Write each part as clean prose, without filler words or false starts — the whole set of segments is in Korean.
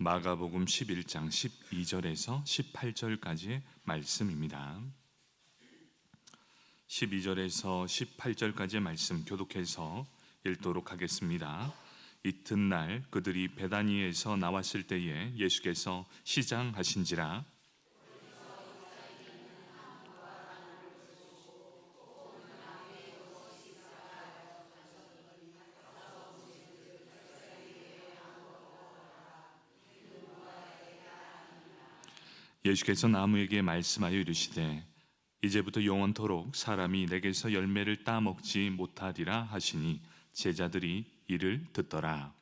마가복음 11장 12절에서 18절까지의 말씀입니다. 12절에서 18절까지의 말씀 교독해서 읽도록 하겠습니다. 이튿날 그들이 베다니에서 나왔을 때에 예수께서 시장하신지라. 예수께서 나무에게 말씀하여 이르시되 이제부터 영원토록 사람이 내게서 열매를 따먹지 못하리라 하시니 제자들이 이를 듣더라.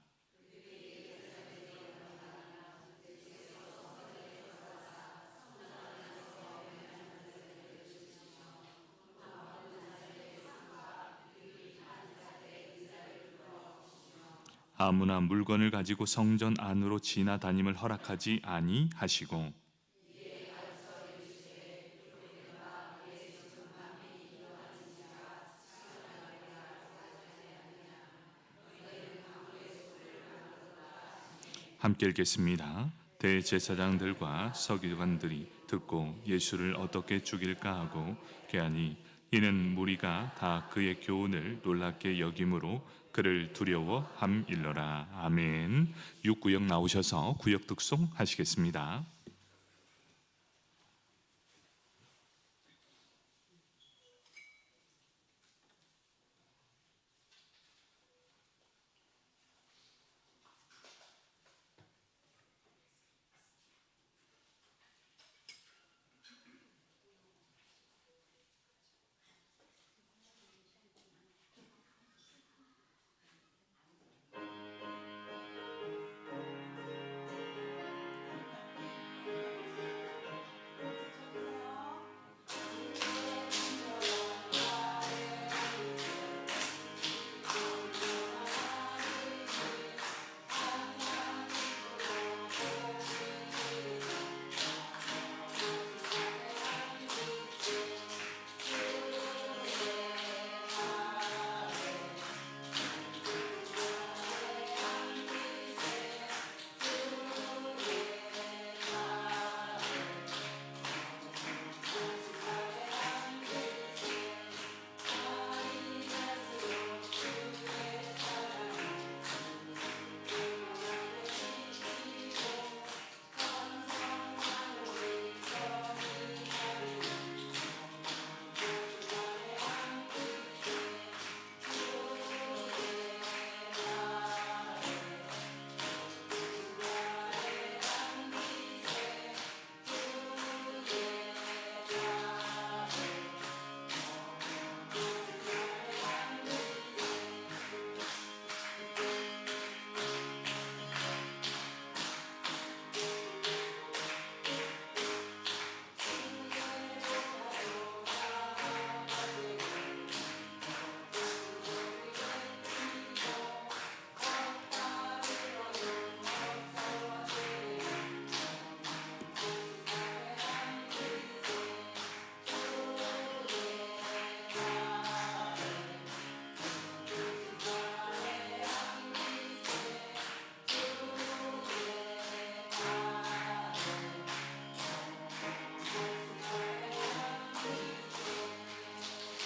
아무나 물건을 가지고 성전 안으로 지나다님을 허락하지 아니하시고 함께 읽겠습니다. 대제사장들과 서기관들이 듣고 예수를 어떻게 죽일까 하고 꾀하니 이는 무리가 다 그의 교훈을 놀랍게 여김으로 그를 두려워함일러라. 아멘. 6구역 나오셔서 구역 득송 하시겠습니다.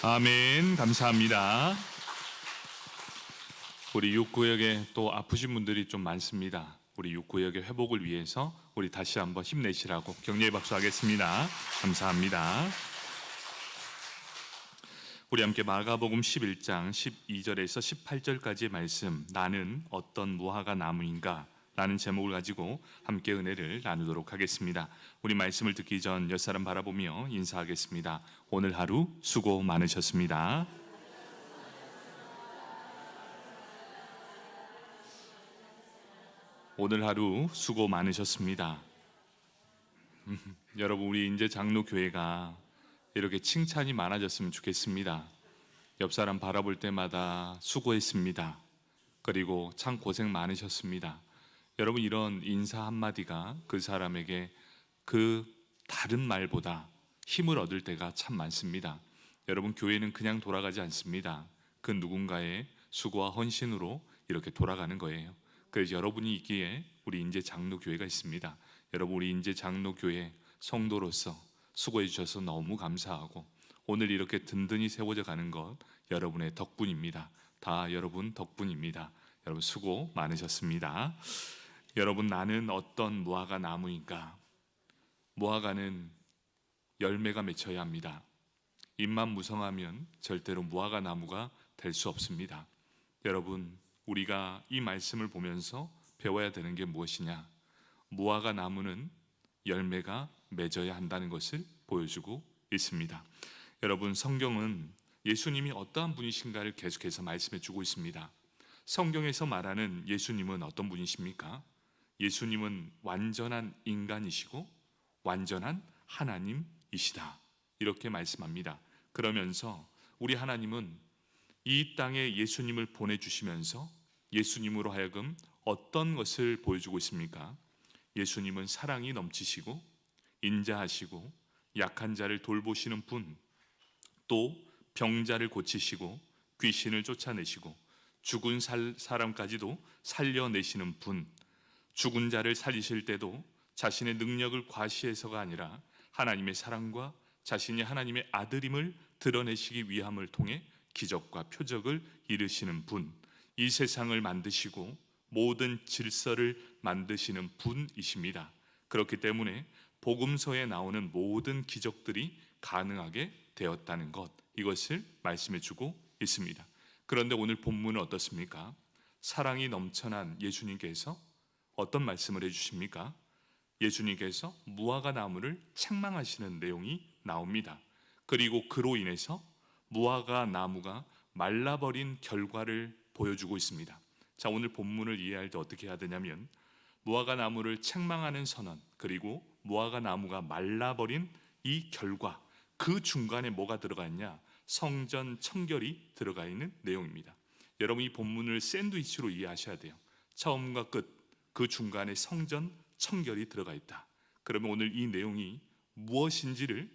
아멘. 감사합니다. 우리 육구역에 또 아프신 분들이 좀 많습니다. 우리 육구역의 회복을 위해서 우리 다시 한번 힘내시라고 격려의 박수 하겠습니다. 감사합니다. 우리 함께 마가복음 11장 12절에서 18절까지의 말씀, 나는 어떤 무화과 나무인가 라는 제목을 가지고 함께 은혜를 나누도록 하겠습니다. 우리 말씀을 듣기 전 옆사람 바라보며 인사하겠습니다. 오늘 하루 수고 많으셨습니다. 오늘 하루 수고 많으셨습니다. 여러분, 우리 인제 장로교회가 이렇게 칭찬이 많아졌으면 좋겠습니다. 옆사람 바라볼 때마다 수고했습니다. 그리고 참 고생 많으셨습니다. 여러분, 이런 인사 한마디가 그 사람에게 그 다른 말보다 힘을 얻을 때가 참 많습니다. 여러분, 교회는 그냥 돌아가지 않습니다. 그 누군가의 수고와 헌신으로 이렇게 돌아가는 거예요. 그래서 여러분이 있기에 우리 인제 장로교회가 있습니다. 여러분, 우리 인제 장로교회 성도로서 수고해 주셔서 너무 감사하고, 오늘 이렇게 든든히 세워져 가는 것 여러분의 덕분입니다. 다 여러분 덕분입니다. 여러분 수고 많으셨습니다. 여러분, 나는 어떤 무화과 나무인가? 무화과는 열매가 맺혀야 합니다. 잎만 무성하면 절대로 무화과 나무가 될 수 없습니다. 여러분, 우리가 이 말씀을 보면서 배워야 되는 게 무엇이냐? 무화과 나무는 열매가 맺어야 한다는 것을 보여주고 있습니다. 여러분, 성경은 예수님이 어떠한 분이신가를 계속해서 말씀해 주고 있습니다. 성경에서 말하는 예수님은 어떤 분이십니까? 예수님은 완전한 인간이시고 완전한 하나님이시다, 이렇게 말씀합니다. 그러면서 우리 하나님은 이 땅에 예수님을 보내주시면서 예수님으로 하여금 어떤 것을 보여주고 있습니까? 예수님은 사랑이 넘치시고 인자하시고 약한 자를 돌보시는 분, 또 병자를 고치시고 귀신을 쫓아내시고 죽은 사람까지도 살려내시는 분, 죽은 자를 살리실 때도 자신의 능력을 과시해서가 아니라 하나님의 사랑과 자신이 하나님의 아들임을 드러내시기 위함을 통해 기적과 표적을 이루시는 분, 이 세상을 만드시고 모든 질서를 만드시는 분이십니다. 그렇기 때문에 복음서에 나오는 모든 기적들이 가능하게 되었다는 것, 이것을 말씀해 주고 있습니다. 그런데 오늘 본문은 어떻습니까? 사랑이 넘쳐난 예수님께서 어떤 말씀을 해주십니까? 예수님께서 무화과 나무를 책망하시는 내용이 나옵니다. 그리고 그로 인해서 무화과 나무가 말라버린 결과를 보여주고 있습니다. 자, 오늘 본문을 이해할 때 어떻게 해야 되냐면, 무화과 나무를 책망하는 선언, 그리고 무화과 나무가 말라버린 이 결과, 그 중간에 뭐가 들어가 있냐? 성전 청결이 들어가 있는 내용입니다. 여러분, 이 본문을 샌드위치로 이해하셔야 돼요. 처음과 끝, 그 중간에 성전 청결이 들어가 있다. 그러면 오늘 이 내용이 무엇인지를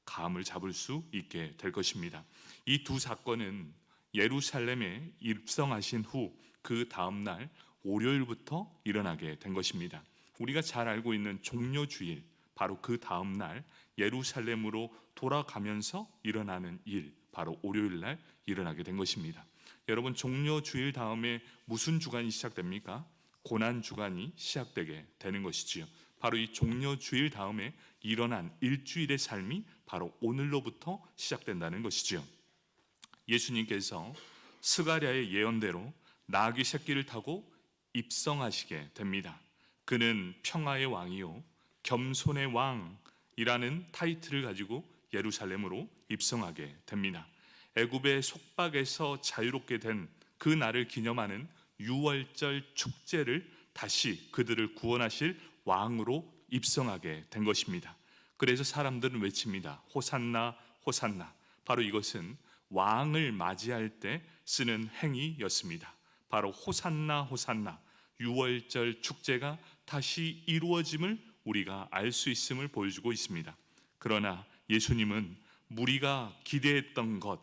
감을 잡을 수 있게 될 것입니다. 이 두 사건은 예루살렘에 입성하신 후 그 다음날 월요일부터 일어나게 된 것입니다. 우리가 잘 알고 있는 종려주일, 바로 그 다음날 예루살렘으로 돌아가면서 일어나는 일, 바로 월요일날 일어나게 된 것입니다. 여러분, 종려주일 다음에 무슨 주간이 시작됩니까? 고난주간이 시작되게 되는 것이지요. 바로 이 종려주일 다음에 일어난 일주일의 삶이 바로 오늘로부터 시작된다는 것이지요. 예수님께서 스가랴의 예언대로 나귀 새끼를 타고 입성하시게 됩니다. 그는 평화의 왕이요 겸손의 왕이라는 타이틀을 가지고 예루살렘으로 입성하게 됩니다. 애굽의 속박에서 자유롭게 된 그 날을 기념하는 유월절 축제를 다시 그들을 구원하실 왕으로 입성하게 된 것입니다. 그래서 사람들은 외칩니다. 호산나 호산나. 바로 이것은 왕을 맞이할 때 쓰는 행위였습니다. 바로 호산나 호산나, 유월절 축제가 다시 이루어짐을 우리가 알 수 있음을 보여주고 있습니다. 그러나 예수님은 무리가 기대했던 것,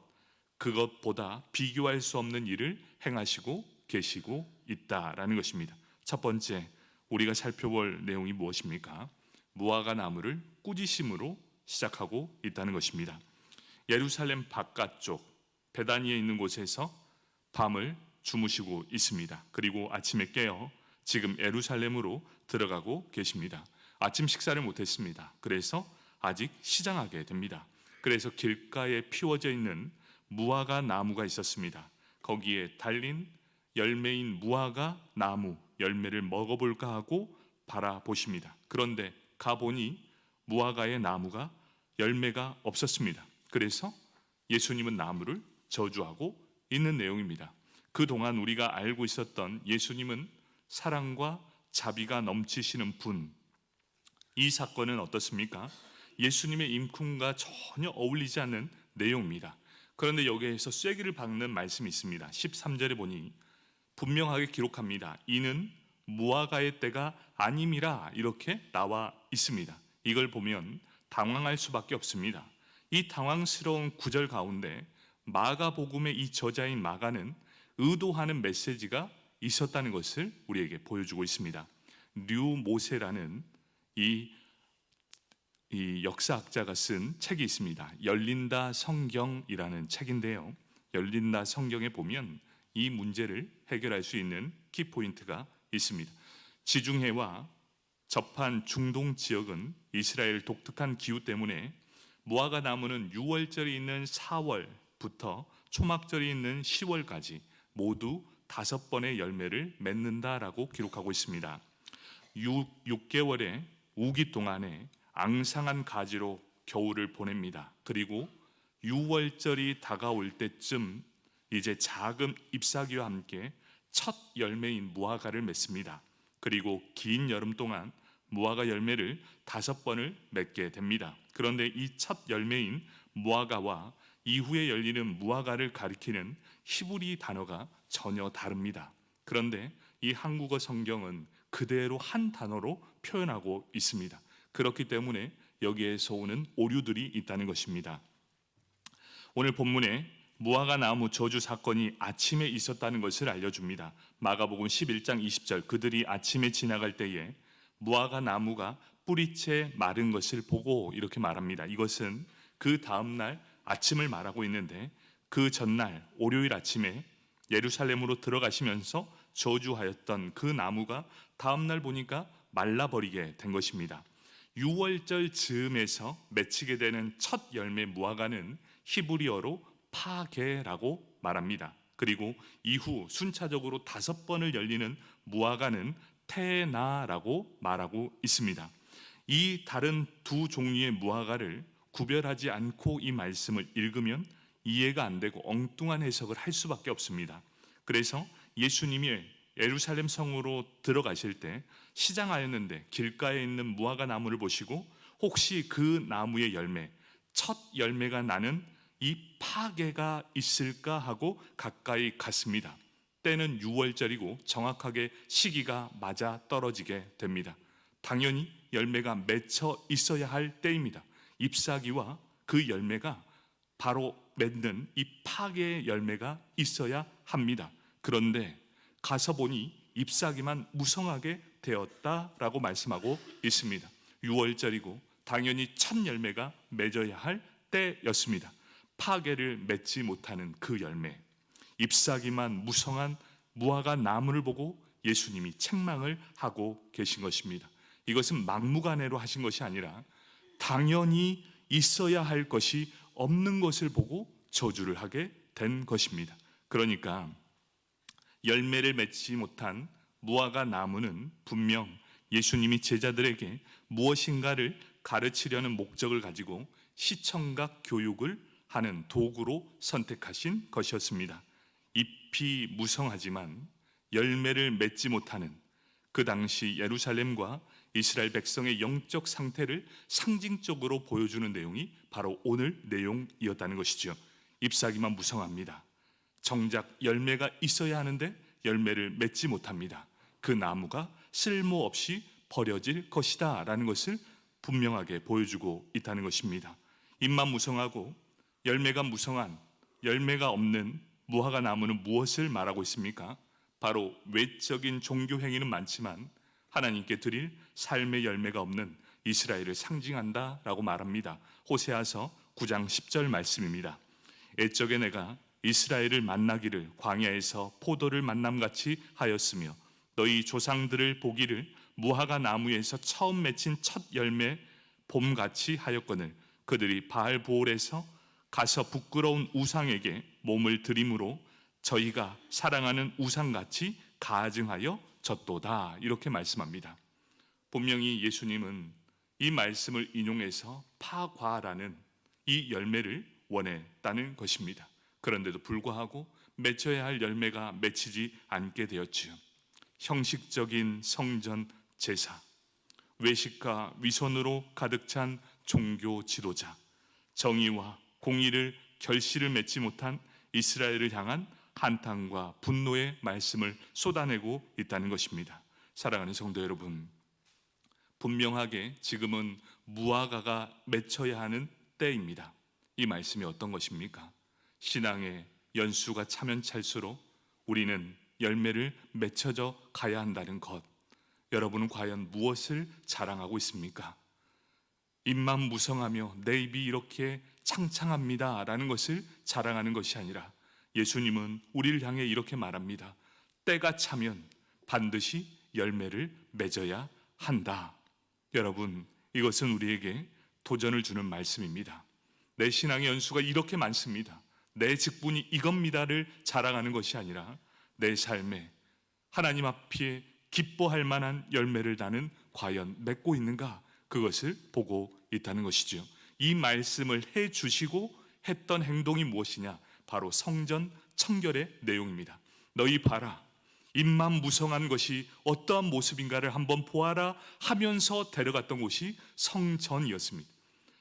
그것보다 비교할 수 없는 일을 행하시고 계시고 있다라는 것입니다. 첫 번째, 우리가 살펴볼 내용이 무엇입니까? 무화과 나무를 꾸짖음으로 시작하고 있다는 것입니다. 예루살렘 바깥쪽 베다니에 있는 곳에서 밤을 주무시고 있습니다. 그리고 아침에 깨어 지금 예루살렘으로 들어가고 계십니다. 아침 식사를 못했습니다. 그래서 아직 시장하게 됩니다. 그래서 길가에 피워져 있는 무화과 나무가 있었습니다. 거기에 달린 열매인 무화과 나무 열매를 먹어볼까 하고 바라보십니다. 그런데 가보니 무화과의 나무가 열매가 없었습니다. 그래서 예수님은 나무를 저주하고 있는 내용입니다. 그동안 우리가 알고 있었던 예수님은 사랑과 자비가 넘치시는 분, 이 사건은 어떻습니까? 예수님의 인품과 전혀 어울리지 않는 내용입니다. 그런데 여기에서 쐐기를 박는 말씀이 있습니다. 13절에 보니 분명하게 기록합니다. 이는 무화과의 때가 아님이라, 이렇게 나와 있습니다. 이걸 보면 당황할 수밖에 없습니다. 이 당황스러운 구절 가운데 마가복음의 이 저자인 마가는 의도하는 메시지가 있었다는 것을 우리에게 보여주고 있습니다. 류 모세라는 이 역사학자가 쓴 책이 있습니다. 열린다 성경이라는 책인데요, 열린다 성경에 보면 이 문제를 해결할 수 있는 키포인트가 있습니다. 지중해와 접한 중동 지역은 이스라엘 독특한 기후 때문에 무화과 나무는 유월절이 있는 4월부터 초막절이 있는 10월까지 모두 5번의 열매를 맺는다라고 기록하고 있습니다. 6개월의 우기 동안에 앙상한 가지로 겨울을 보냅니다. 그리고 6월절이 다가올 때쯤 이제 작은 잎사귀와 함께 첫 열매인 무화과를 맺습니다. 그리고 긴 여름 동안 무화과 열매를 5번을 맺게 됩니다. 그런데 이 첫 열매인 무화과와 이후에 열리는 무화과를 가리키는 히브리 단어가 전혀 다릅니다. 그런데 이 한국어 성경은 그대로 한 단어로 표현하고 있습니다. 그렇기 때문에 여기에서 오는 오류들이 있다는 것입니다. 오늘 본문에 무화과 나무 저주 사건이 아침에 있었다는 것을 알려줍니다. 마가복음 11장 20절, 그들이 아침에 지나갈 때에 무화과 나무가 뿌리채 마른 것을 보고, 이렇게 말합니다. 이것은 그 다음날 아침을 말하고 있는데, 그 전날 월요일 아침에 예루살렘으로 들어가시면서 저주하였던 그 나무가 다음날 보니까 말라버리게 된 것입니다. 6월절 즈음에서 맺히게 되는 첫 열매 무화과는 히브리어로 파게라고 말합니다. 그리고 이후 순차적으로 5번을 열리는 무화과는 테나라고 말하고 있습니다. 이 다른 두 종류의 무화과를 구별하지 않고 이 말씀을 읽으면 이해가 안 되고 엉뚱한 해석을 할 수밖에 없습니다. 그래서 예수님이 예루살렘 성으로 들어가실 때 시장하였는데 길가에 있는 무화과 나무를 보시고 혹시 그 나무의 열매, 첫 열매가 나는 이 파게가 있을까 하고 가까이 갔습니다. 때는 6월절이고 정확하게 시기가 맞아 떨어지게 됩니다. 당연히 열매가 맺혀 있어야 할 때입니다. 잎사귀와 그 열매가 바로 맺는 이 파게의 열매가 있어야 합니다. 그런데 가서 보니 잎사귀만 무성하게 되었다라고 말씀하고 있습니다. 6월절이고 당연히 첫 열매가 맺어야 할 때였습니다. 파게를 맺지 못하는 그 열매, 잎사귀만 무성한 무화과 나무를 보고 예수님이 책망을 하고 계신 것입니다. 이것은 막무가내로 하신 것이 아니라 당연히 있어야 할 것이 없는 것을 보고 저주를 하게 된 것입니다. 그러니까 열매를 맺지 못한 무화과 나무는 분명 예수님이 제자들에게 무엇인가를 가르치려는 목적을 가지고 시청각 교육을 하는 도구로 선택하신 것이었습니다. 잎이 무성하지만 열매를 맺지 못하는 그 당시 예루살렘과 이스라엘 백성의 영적 상태를 상징적으로 보여주는 내용이 바로 오늘 내용이었다는 것이죠. 잎사귀만 무성합니다. 정작 열매가 있어야 하는데 열매를 맺지 못합니다. 그 나무가 쓸모없이 버려질 것이다 라는 것을 분명하게 보여주고 있다는 것입니다. 잎만 무성하고 열매가 무성한, 열매가 없는 무화과 나무는 무엇을 말하고 있습니까? 바로 외적인 종교 행위는 많지만 하나님께 드릴 삶의 열매가 없는 이스라엘을 상징한다 라고 말합니다. 호세아서 9장 10절 말씀입니다. 옛적에 내가 이스라엘을 만나기를 광야에서 포도를 만남같이 하였으며 너희 조상들을 보기를 무화과 나무에서 처음 맺힌 첫 열매 봄같이 하였거늘 그들이 바알보올에서 가서 부끄러운 우상에게 몸을 드림으로 저희가 사랑하는 우상같이 가증하여 졌도다, 이렇게 말씀합니다. 분명히 예수님은 이 말씀을 인용해서 파과라는 이 열매를 원했다는 것입니다. 그런데도 불구하고 맺혀야 할 열매가 맺히지 않게 되었지요. 형식적인 성전 제사, 외식과 위선으로 가득 찬 종교 지도자, 정의와 공의를 결실을 맺지 못한 이스라엘을 향한 한탄과 분노의 말씀을 쏟아내고 있다는 것입니다. 사랑하는 성도 여러분, 분명하게 지금은 무화과가 맺혀야 하는 때입니다. 이 말씀이 어떤 것입니까? 신앙의 연수가 차면 찰수록 우리는 열매를 맺혀져 가야 한다는 것, 여러분은 과연 무엇을 자랑하고 있습니까? 입만 무성하며 내 입이 이렇게 창창합니다 라는 것을 자랑하는 것이 아니라 예수님은 우리를 향해 이렇게 말합니다. 때가 차면 반드시 열매를 맺어야 한다. 여러분, 이것은 우리에게 도전을 주는 말씀입니다. 내 신앙의 연수가 이렇게 많습니다, 내 직분이 이겁니다를 자랑하는 것이 아니라 내 삶에 하나님 앞에 기뻐할 만한 열매를 나는 과연 맺고 있는가, 그것을 보고 있다는 것이죠. 이 말씀을 해 주시고 했던 행동이 무엇이냐? 바로 성전 청결의 내용입니다. 너희 봐라, 입만 무성한 것이 어떠한 모습인가를 한번 보아라 하면서 데려갔던 곳이 성전이었습니다.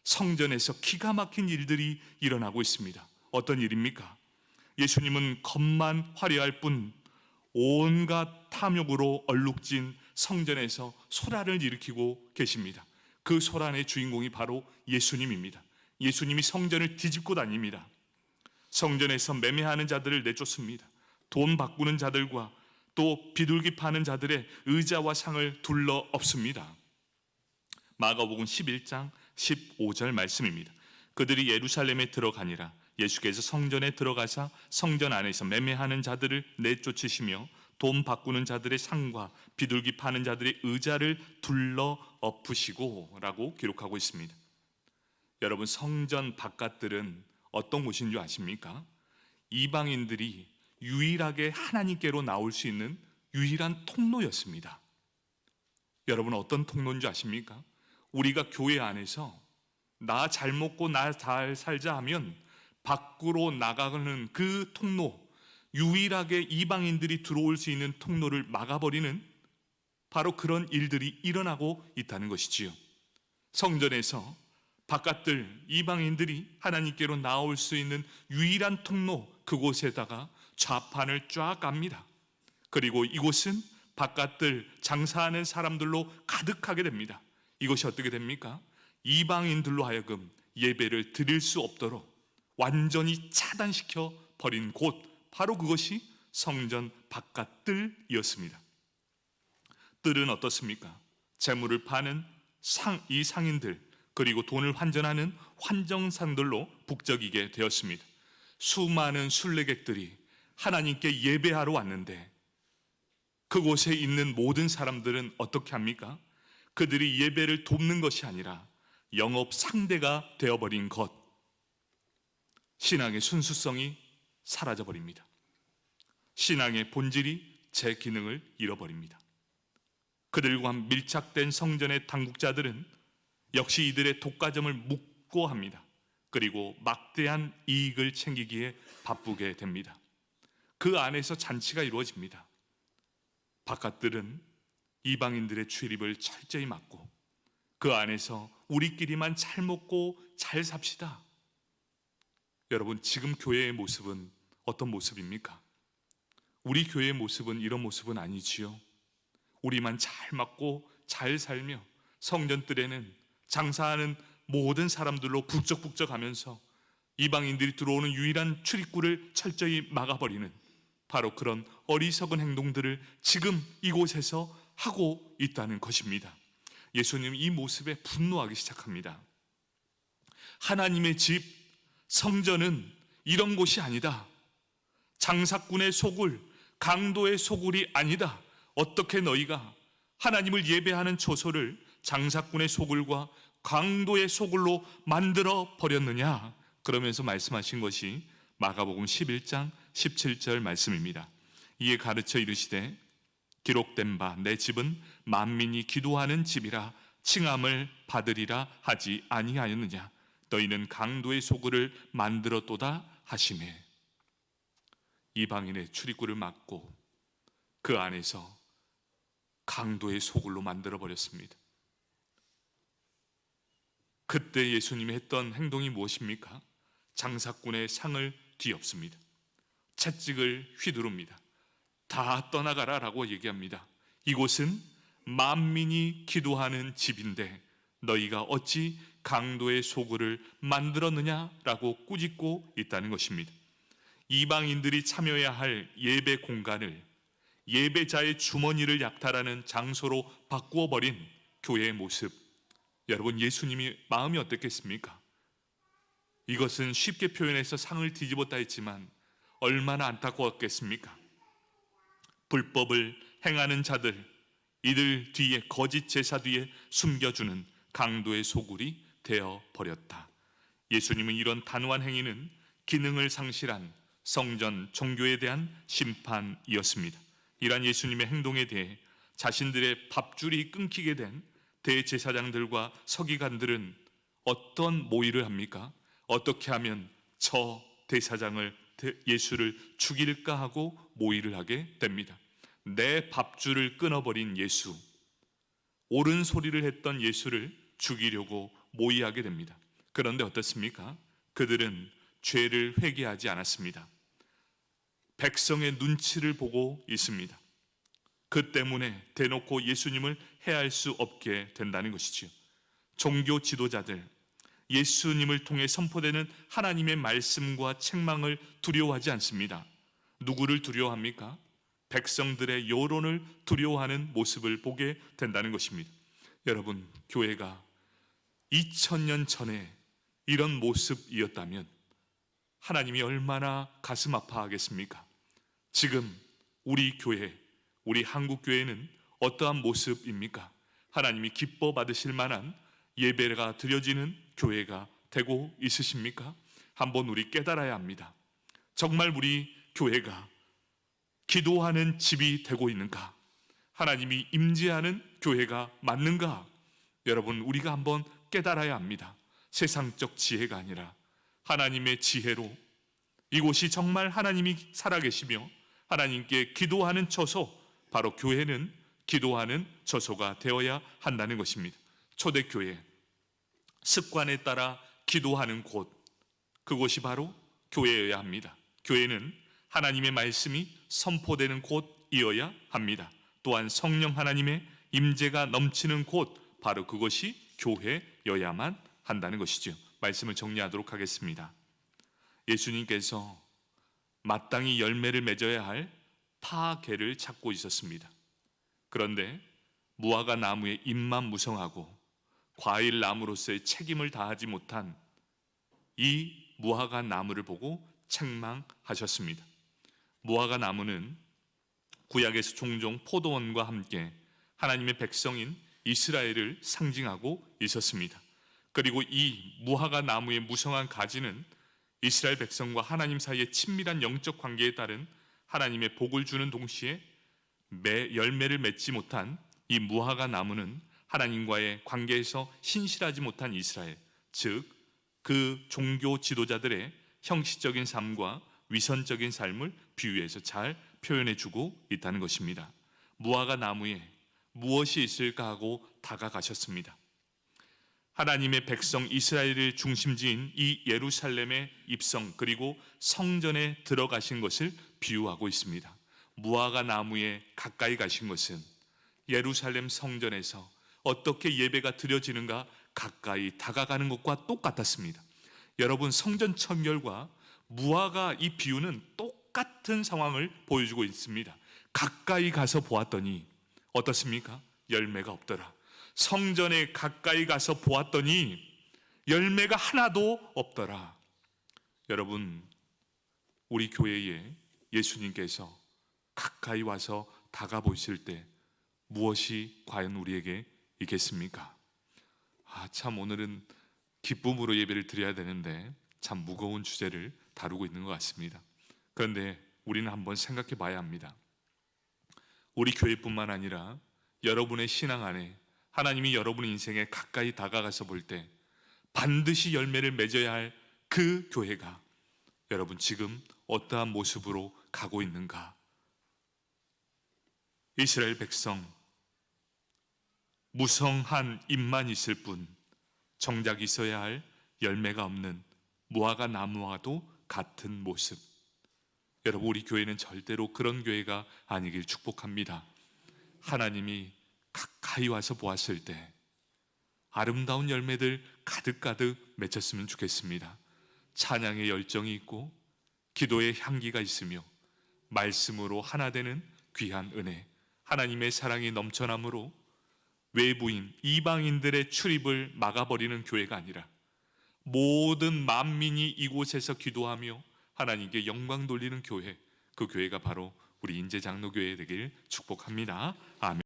성전에서 기가 막힌 일들이 일어나고 있습니다. 어떤 일입니까? 예수님은 겉만 화려할 뿐 온갖 탐욕으로 얼룩진 성전에서 소란을 일으키고 계십니다. 그 소란의 주인공이 바로 예수님입니다. 예수님이 성전을 뒤집고 다닙니다. 성전에서 매매하는 자들을 내쫓습니다. 돈 바꾸는 자들과 또 비둘기 파는 자들의 의자와 상을 둘러 엎습니다. 마가복음 11장 15절 말씀입니다. 그들이 예루살렘에 들어가니라. 예수께서 성전에 들어가사 성전 안에서 매매하는 자들을 내쫓으시며 돈 바꾸는 자들의 상과 비둘기 파는 자들의 의자를 둘러 엎으시고 라고 기록하고 있습니다. 여러분, 성전 바깥들은 어떤 곳인 줄 아십니까? 이방인들이 유일하게 하나님께로 나올 수 있는 유일한 통로였습니다. 여러분, 어떤 통로인 줄 아십니까? 우리가 교회 안에서 나 잘 먹고 나 잘 살자 하면 밖으로 나가는 그 통로, 유일하게 이방인들이 들어올 수 있는 통로를 막아버리는 바로 그런 일들이 일어나고 있다는 것이지요. 성전에서 바깥들 이방인들이 하나님께로 나올 수 있는 유일한 통로, 그곳에다가 좌판을 쫙 깝니다. 그리고 이곳은 바깥들 장사하는 사람들로 가득하게 됩니다. 이것이 어떻게 됩니까? 이방인들로 하여금 예배를 드릴 수 없도록 완전히 차단시켜 버린 곳, 바로 그것이 성전 바깥들이었습니다. 뜰은 어떻습니까? 재물을 파는 이 상인들, 그리고 돈을 환전하는 환정상들로 북적이게 되었습니다. 수많은 순례객들이 하나님께 예배하러 왔는데 그곳에 있는 모든 사람들은 어떻게 합니까? 그들이 예배를 돕는 것이 아니라 영업 상대가 되어버린 것, 신앙의 순수성이 사라져버립니다. 신앙의 본질이 제 기능을 잃어버립니다. 그들과 밀착된 성전의 당국자들은 역시 이들의 독과점을 묵고 합니다. 그리고 막대한 이익을 챙기기에 바쁘게 됩니다. 그 안에서 잔치가 이루어집니다. 바깥들은 이방인들의 출입을 철저히 막고 그 안에서 우리끼리만 잘 먹고 잘 삽시다. 여러분, 지금 교회의 모습은 어떤 모습입니까? 우리 교회의 모습은 이런 모습은 아니지요. 우리만 잘 먹고 잘 살며 성전뜰에는 장사하는 모든 사람들로 북적북적하면서 이방인들이 들어오는 유일한 출입구를 철저히 막아버리는 바로 그런 어리석은 행동들을 지금 이곳에서 하고 있다는 것입니다. 예수님 이 모습에 분노하기 시작합니다. 하나님의 집 성전은 이런 곳이 아니다. 장사꾼의 소굴, 강도의 소굴이 아니다. 어떻게 너희가 하나님을 예배하는 초소를 장사꾼의 소굴과 강도의 소굴로 만들어 버렸느냐? 그러면서 말씀하신 것이 마가복음 11장 17절 말씀입니다. 이에 가르쳐 이르시되 기록된 바 내 집은 만민이 기도하는 집이라 칭함을 받으리라 하지 아니하였느냐? 너희는 강도의 소굴을 만들었도다 하시매. 이방인의 출입구를 막고 그 안에서 강도의 소굴로 만들어 버렸습니다. 그때 예수님이 했던 행동이 무엇입니까? 장사꾼의 상을 뒤엎습니다. 채찍을 휘두릅니다. 다 떠나가라 라고 얘기합니다. 이곳은 만민이 기도하는 집인데 너희가 어찌 강도의 소굴을 만들었느냐라고 꾸짖고 있다는 것입니다. 이방인들이 참여해야 할 예배 공간을 예배자의 주머니를 약탈하는 장소로 바꾸어 버린 교회의 모습, 여러분, 예수님이 마음이 어떻겠습니까? 이것은 쉽게 표현해서 상을 뒤집었다 했지만 얼마나 안타까웠겠습니까? 불법을 행하는 자들, 이들 뒤에, 거짓 제사 뒤에 숨겨주는 강도의 소굴이 되어 버렸다. 예수님은 이런 단호한 행위는 기능을 상실한 성전 종교에 대한 심판이었습니다. 이러한 예수님의 행동에 대해 자신들의 밥줄이 끊기게 된 대제사장들과 서기관들은 어떤 모의를 합니까? 어떻게 하면 저 대사장을, 예수를 죽일까 하고 모의를 하게 됩니다. 내 밥줄을 끊어버린 예수, 옳은 소리를 했던 예수를 죽이려고 모의하게 됩니다. 그런데 어떻습니까? 그들은 죄를 회개하지 않았습니다. 백성의 눈치를 보고 있습니다. 그 때문에 대놓고 예수님을 해할 수 없게 된다는 것이지요. 종교 지도자들, 예수님을 통해 선포되는 하나님의 말씀과 책망을 두려워하지 않습니다. 누구를 두려워합니까? 백성들의 여론을 두려워하는 모습을 보게 된다는 것입니다. 여러분, 교회가 2000년 전에 이런 모습이었다면 하나님이 얼마나 가슴 아파하겠습니까? 지금 우리 교회, 우리 한국교회는 어떠한 모습입니까? 하나님이 기뻐 받으실 만한 예배가 드려지는 교회가 되고 있으십니까? 한번 우리 깨달아야 합니다. 정말 우리 교회가 기도하는 집이 되고 있는가? 하나님이 임재하는 교회가 맞는가? 여러분, 우리가 한번 깨달아야 합니다. 세상적 지혜가 아니라 하나님의 지혜로 이곳이 정말 하나님이 살아계시며 하나님께 기도하는 처소, 바로 교회는 기도하는 처소가 되어야 한다는 것입니다. 초대교회, 습관에 따라 기도하는 곳, 그곳이 바로 교회여야 합니다. 교회는 하나님의 말씀이 선포되는 곳이어야 합니다. 또한 성령 하나님의 임재가 넘치는 곳, 바로 그것이 교회여야만 한다는 것이죠. 말씀을 정리하도록 하겠습니다. 예수님께서 마땅히 열매를 맺어야 할 파계를 찾고 있었습니다. 그런데 무화과 나무의 잎만 무성하고 과일 나무로서의 책임을 다하지 못한 이 무화과 나무를 보고 책망하셨습니다. 무화과 나무는 구약에서 종종 포도원과 함께 하나님의 백성인 이스라엘을 상징하고 있었습니다. 그리고 이 무화과 나무의 무성한 가지는 이스라엘 백성과 하나님 사이의 친밀한 영적 관계에 따른 하나님의 복을 주는 동시에 열매를 맺지 못한 이 무화과 나무는 하나님과의 관계에서 신실하지 못한 이스라엘, 즉 그 종교 지도자들의 형식적인 삶과 위선적인 삶을 비유해서 잘 표현해주고 있다는 것입니다. 무화과 나무에 무엇이 있을까 하고 다가가셨습니다. 하나님의 백성 이스라엘의 중심지인 이 예루살렘의 입성, 그리고 성전에 들어가신 것을 비유하고 있습니다. 무화과 나무에 가까이 가신 것은 예루살렘 성전에서 어떻게 예배가 드려지는가 가까이 다가가는 것과 똑같았습니다. 여러분, 성전 청결과 무화과 이 비유는 똑같은 상황을 보여주고 있습니다. 가까이 가서 보았더니 어떻습니까? 열매가 없더라. 성전에 가까이 가서 보았더니 열매가 하나도 없더라. 여러분, 우리 교회에 예수님께서 가까이 와서 다가보실 때 무엇이 과연 우리에게 있겠습니까? 참, 오늘은 기쁨으로 예배를 드려야 되는데 참 무거운 주제를 다루고 있는 것 같습니다. 그런데 우리는 한번 생각해 봐야 합니다. 우리 교회뿐만 아니라 여러분의 신앙 안에 하나님이 여러분의 인생에 가까이 다가가서 볼 때 반드시 열매를 맺어야 할 그 교회가 여러분 지금 어떠한 모습으로 가고 있는가? 이스라엘 백성, 무성한 잎만 있을 뿐 정작 있어야 할 열매가 없는 무화과 나무와도 같은 모습. 여러분, 우리 교회는 절대로 그런 교회가 아니길 축복합니다. 하나님이 가까이 와서 보았을 때 아름다운 열매들 가득가득 맺혔으면 좋겠습니다. 찬양의 열정이 있고 기도의 향기가 있으며 말씀으로 하나 되는 귀한 은혜, 하나님의 사랑이 넘쳐남으로 외부인, 이방인들의 출입을 막아버리는 교회가 아니라 모든 만민이 이곳에서 기도하며 하나님께 영광 돌리는 교회, 그 교회가 바로 우리 인제장로교회 되길 축복합니다. 아멘.